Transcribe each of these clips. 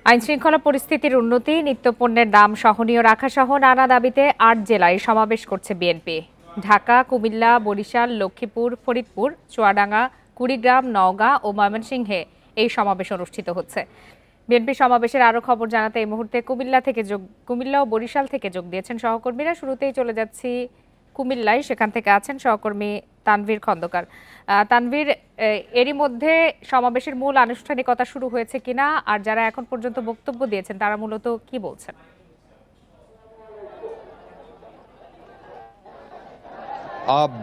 আইনশৃঙ্খলা পরিস্থিতির উন্নতি, নিত্যপণ্যের দাম সহনীয় রাখা সহ নানা দাবিতে ৮ জেলায় সমাবেশ করছে বিএনপি। ঢাকা, কুমিল্লা, বরিশাল, লক্ষ্মীপুর, ফরিদপুর, চুয়াডাঙ্গা, কুড়িগ্রাম, নওগাঁ ও ময়মনসিংহে এই সমাবেশ অনুষ্ঠিত হচ্ছে। বিএনপি সমাবেশের আরও খবর জানাতে এই মুহূর্তে কুমিল্লা ও বরিশাল থেকে যোগ দিয়েছেন সহকর্মীরা। শুরুতেই চলে যাচ্ছি কুমিল্লায়, সেখান থেকে আছেন সহকর্মী তানভীর খন্দকার। তানভীর, এরই মধ্যে সমাবেশের মূল আনুষ্ঠানিকতা শুরু হয়েছে কিনা, আর যারা এখন পর্যন্ত বক্তব্য দিয়েছেন তারা মূলত কি বলছেন?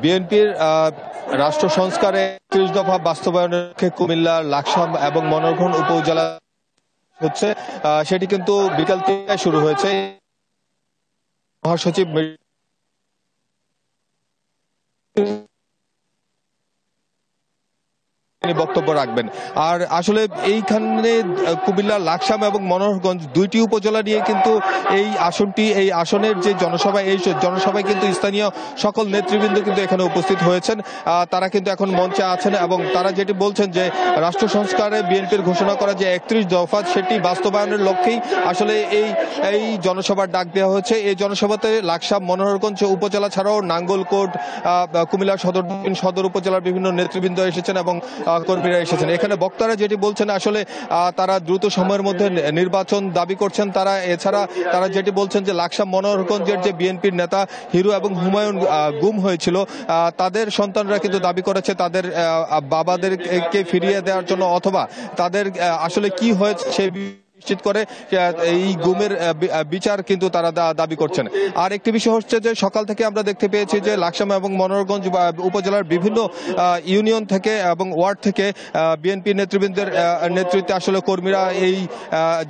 বিএনপির রাষ্ট্র সংস্কারে ৩০ দফা বাস্তবায়নের লক্ষ্যে কুমিল্লার লাকসাম এবং মনোহরগঞ্জ উপজেলা হচ্ছে, সেটি কিন্তু বিকাল ৩টায় শুরু হয়েছে। মহাসচিব বক্তব্য রাখবেন। আর আসলে এইখানে কুমিল্লা, লাকসাম এবং মনোহরগঞ্জ দুইটি উপজেলা নিয়ে কিন্তু এই আসনের যে জনসভা, এই জনসভায় কিন্তু স্থানীয় সকল নেতৃবৃন্দ কিন্তু এখানে উপস্থিত হয়েছেন। তারা কিন্তু এখন মঞ্চে আছেন এবং তারা যেটি বলছেন যে রাষ্ট্র সংস্কারে বিএনপির ঘোষণা করা যে ৩১ দফা, সেটি বাস্তবায়নের লক্ষ্যেই আসলে এই জনসভার ডাক দেওয়া হয়েছে। এই জনসভাতে লাকসাম, মনোহরগঞ্জ উপজেলা ছাড়াও নাঙ্গলকোট, কুমিল্লা সদর উপজেলার বিভিন্ন নেতৃবৃন্দ এসেছেন এবং কর্মীরা এসেছেন। এখানে বক্তারা যেটি বলছেন, আসলে তারা দ্রুত সময়ের মধ্যে নির্বাচন দাবি করছেন। এছাড়া তারা যেটি বলছেন যে লাকসাম, মনোহরগঞ্জের যে বিএনপির নেতা হিরো এবং হুমায়ুন গুম হয়েছিল, তাদের সন্তানরা কিন্তু দাবি করেছে তাদের বাবাদেরকে ফিরিয়ে দেওয়ার জন্য, অথবা তাদের আসলে কি হয়েছে সে নিশ্চিত করে এই গুমের বিচার কিন্তু তারা দাবি করছেন। আর একটি বিষয় হচ্ছে যে সকাল থেকে আমরা দেখতে পেয়েছি যে লাকসাম এবং মনোহরগঞ্জ উপজেলার বিভিন্ন ইউনিয়ন থেকে এবং ওয়ার্ড থেকে বিএনপি নেতৃবৃন্দের নেতৃত্বে আসলে কর্মীরা এই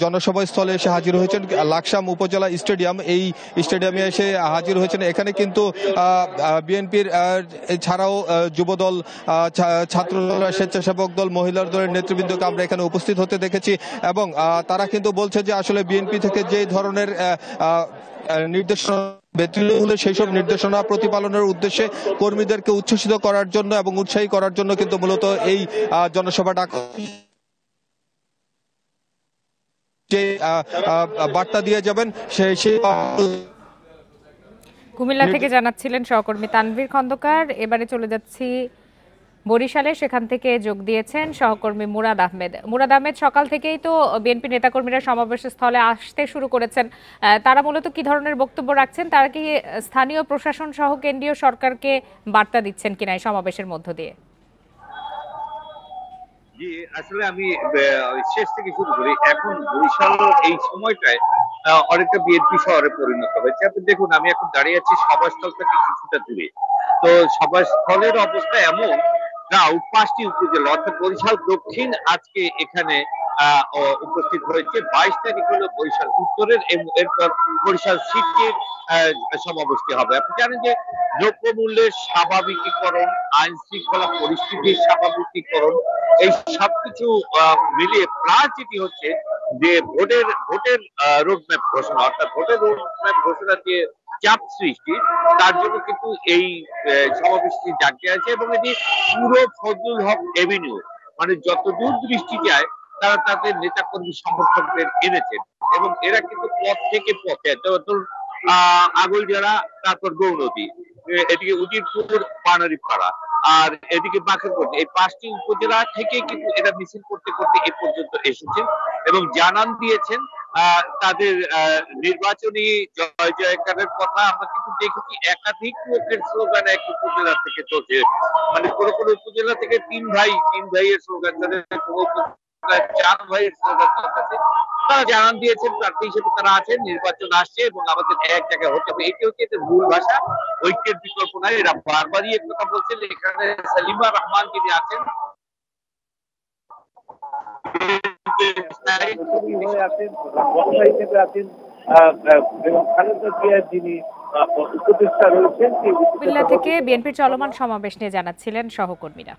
জনসভা স্থলে এসে হাজির হয়েছেন। লাকসাম উপজেলা স্টেডিয়াম, এই স্টেডিয়ামে এসে হাজির হয়েছেন। এখানে কিন্তু বিএনপির ছাড়াও যুবদল, ছাত্রদল, স্বেচ্ছাসেবক দল, মহিলার দলের নেতৃবৃন্দকে আমরা এখানে উপস্থিত হতে দেখেছি এবং তারা কিন্তু বলছে যে আসলে বিএনপি থেকে যে ধরনের নির্দেশনা হলে সেই সব নির্দেশনা প্রতিপালনের উদ্দেশ্যে কর্মীদেরকে উচ্ছ্বসিত করার জন্য এবং উৎসাহী করার জন্য কিন্তু মূলত এই জনসভা ডাকা, যে বার্তা দিয়ে যাবেন সেই কুমিল্লা থেকে জানাচ্ছিলেন সহকর্মী তানভীর খন্দকার। এবারে চলে যাচ্ছি বরিশালে, সেখান থেকে যোগ দিয়েছেন সহকর্মী মুরাদ আহমেদ। সকাল থেকেই তো বিএনপি নেতাকর্মীরা সমাবেশ স্থলে আসতে শুরু করেছেন। তারা মূলত কি ধরনের বক্তব্য রাখছেন? তারা কি স্থানীয় প্রশাসন সহ কেন্দ্রীয় সরকারকে বার্তা দিচ্ছেন কিনা এই সমাবেশের মধ্য দিয়ে? জি, আসলে আমি শেষ থেকে শুরু করি। এখন বরিশাল এই সময়টায় অনেকটা বিএনপি শহরে পরিণত হয়েছে। আপনি দেখুন, আমি এখন দাঁড়িয়ে আছি সভাস্থল থেকে কিছুটা দূরে। তো সভাস্থলের অবস্থা এমন, না 5টি উপজেলা অর্থাৎ বরিশাল দক্ষিণ আজকে এখানে উপস্থিত হয়েছে। 22 তারিখ হলো বরিশাল উত্তরের, এরপর বরিশাল সিটির সমাবেশটি হবে। আপনি জানেন যে দ্রব্যমূল্যের স্বাভাবিকীকরণ, আইন শৃঙ্খলা পরিস্থিতির স্বাভাবিকীকরণ, এই সবকিছু মিলিয়ে প্লাস যেটি হচ্ছে যে ভোটের রোডম্যাপ ঘোষণা, অর্থাৎ ভোটের রোডম্যাপ ঘোষণা যে চাপ সৃষ্টি, তার জন্য কিন্তু এই সমাবেশটি ডাকতে আছে এবং এটি পুরো ফজলুল হক এভিনিউ, মানে যতদূর দৃষ্টি যায় তারা তাদের নেতাকর্মী সমর্থকদের এনেছেন এবং এরা কিন্তু পথ থেকে পথে, আগলজেরা, তারপর গৌনদী, এদিকে উজিরপুর, পানারীপাড়া, আর এদিকে বাখেরপুর, এই 5টি উপজেলা থেকে কিন্তু এরা মিছিল করতে করতে এ পর্যন্ত এসেছেন এবং জানান দিয়েছেন তাদের নির্বাচনী জয় জয়কারের কথা। আমরা কিন্তু দেখেছি একাধিক লোকের স্লোগান এক উপজেলা থেকে চলছে, মানে কোন কোন উপজেলা থেকে তিন ভাইয়ের স্লোগান, 4 ভাইয়ের স্লোগান চলতেছে। তারা জানান দিয়েছেন প্রার্থী হিসেবে তারা আছেন, নির্বাচন আসছে এবং আমাদের এক জায়গায় হতে হবে। এটি হচ্ছে এদের মূল ভাষা, ঐক্যের বিকল্প নাই। এরা বারবারই এক কথা বলছেন। এখানে সালিমা রহমান যিনি আছেন, কুমিল্লা থেকে বিএনপির চলমান সমাবেশ নিয়ে জানাচ্ছিলেন সহকর্মীরা।